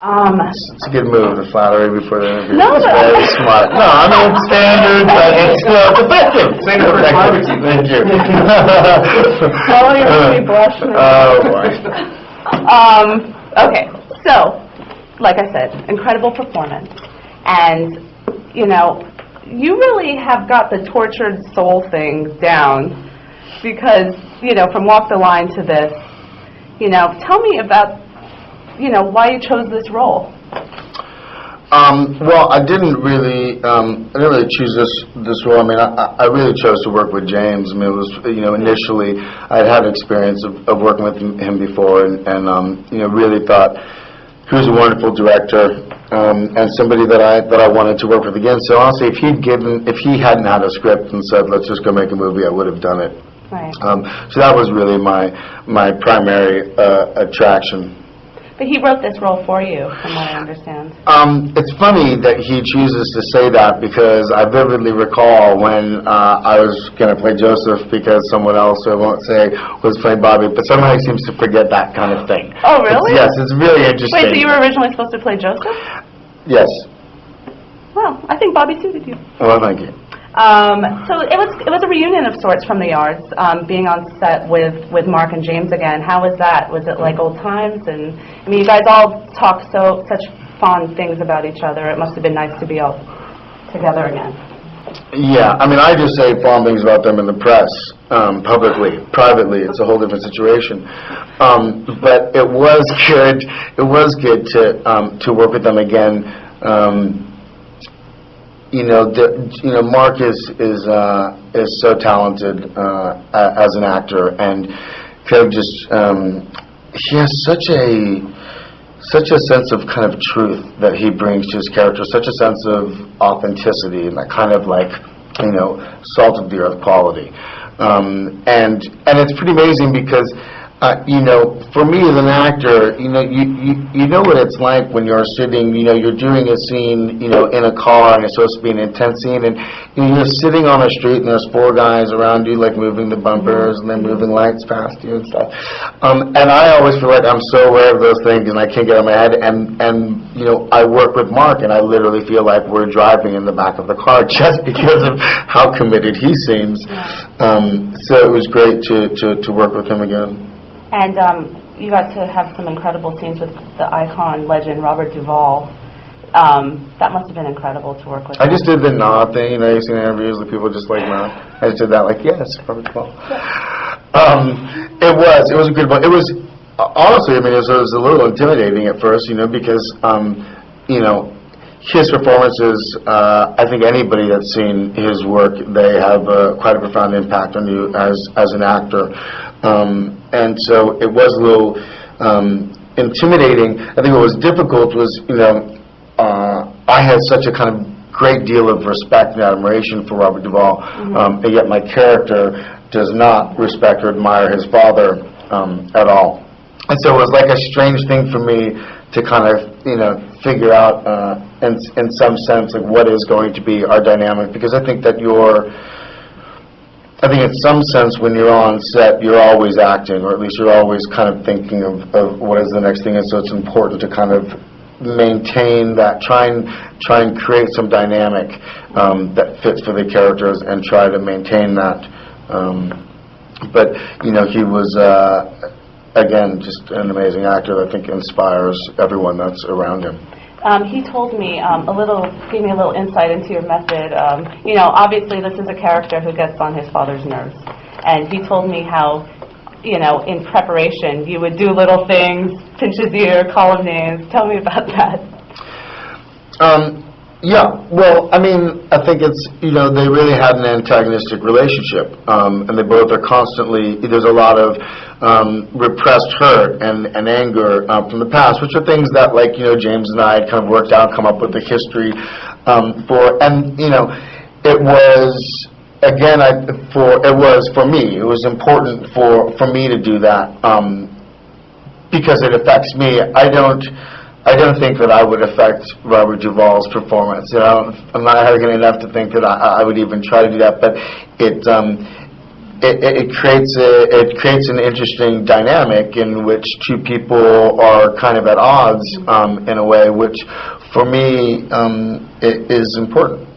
It's a good move, the flattery before the interview. No, it's very smart. No, I mean, it's standard, but it's still effective. Standard effective. Thank you. Oh, you're going to be blushing. Oh, boy. Okay, so, like I said, incredible performance. And, you know, you really have got the tortured soul thing down because, you know, from Walk the Line to this, you know, tell me about, you know, why you chose this role. Well, I didn't really choose this role. I mean, I really chose to work with James. I mean, it was, you know, initially I'd had experience of working with him before, and you know, really thought he was a wonderful director and somebody that I wanted to work with again. So honestly, if he hadn't had a script and said, let's just go make a movie, I would have done it. Right. So that was really my primary attraction. But he wrote this role for you, from what I understand. It's funny that he chooses to say that because I vividly recall when I was going to play Joseph because someone else, who I won't say, was playing Bobby, but somehow he seems to forget that kind of thing. Oh, really? Yes, it's really interesting. Wait, so you were originally supposed to play Joseph? Yes. Well, I think Bobby suited you. Well, thank you. So it was a reunion of sorts from the Yards, being on set with Mark and James again. How was that? Was it like old times? And I mean, you guys all talk such fond things about each other. It must have been nice to be all together again. Yeah, I mean, I just say fond things about them in the press, publicly. Privately, it's a whole different situation. But it was good. It was good to work with them again. You know, Mark is so talented as an actor, and kind of just he has such a sense of kind of truth that he brings to his character, such a sense of authenticity and that kind of like, you know, salt of the earth quality, and it's pretty amazing because. You know, for me as an actor, you know what it's like when you're sitting, you know, you're doing a scene, you know, in a car and it's supposed to be an intense scene, and you know, you're sitting on a street and there's four guys around you, like moving the bumpers and then moving lights past you and stuff. And I always feel like I'm so aware of those things and I can't get out of my head. And you know, I work with Mark and I literally feel like we're driving in the back of the car just because of how committed he seems. So it was great to work with him again. And you got to have some incredible scenes with the icon legend Robert Duvall. That must have been incredible to work with. I just did the nod thing. You know, you see in interviews with people just like nod. I just did that, like, yes, Robert Duvall. It was a good one. It was honestly, I mean, it was a little intimidating at first, you know, because you know, his performances. I think anybody that's seen his work, they have quite a profound impact on you as an actor. And so it was a little intimidating. I think what was difficult was, you know, I had such a kind of great deal of respect and admiration for Robert Duvall, and yet my character does not respect or admire his father at all. And so it was like a strange thing for me to kind of, you know, figure out in some sense, like, what is going to be our dynamic, because I think that I think in some sense when you're on set, you're always acting, or at least you're always kind of thinking of what is the next thing, and so it's important to kind of maintain that, try and create some dynamic that fits for the characters and try to maintain that. But, you know, he was, again, just an amazing actor that I think inspires everyone that's around him. He told me gave me a little insight into your method. You know, obviously this is a character who gets on his father's nerves. And he told me how, you know, in preparation, you would do little things, pinch his ear, call him names. Tell me about that. Yeah, well, I mean, I think it's, you know, they really had an antagonistic relationship, and they both are constantly, there's a lot of repressed hurt and anger from the past, which are things that, like, you know, James and I had kind of worked out, come up with a history for, and, you know, it was, again, for me, it was important for me to do that, because it affects me. I don't think that I would affect Robert Duvall's performance. You know, I'm not arrogant enough to think that I would even try to do that. But it it creates an interesting dynamic in which two people are kind of at odds in a way, which for me is important.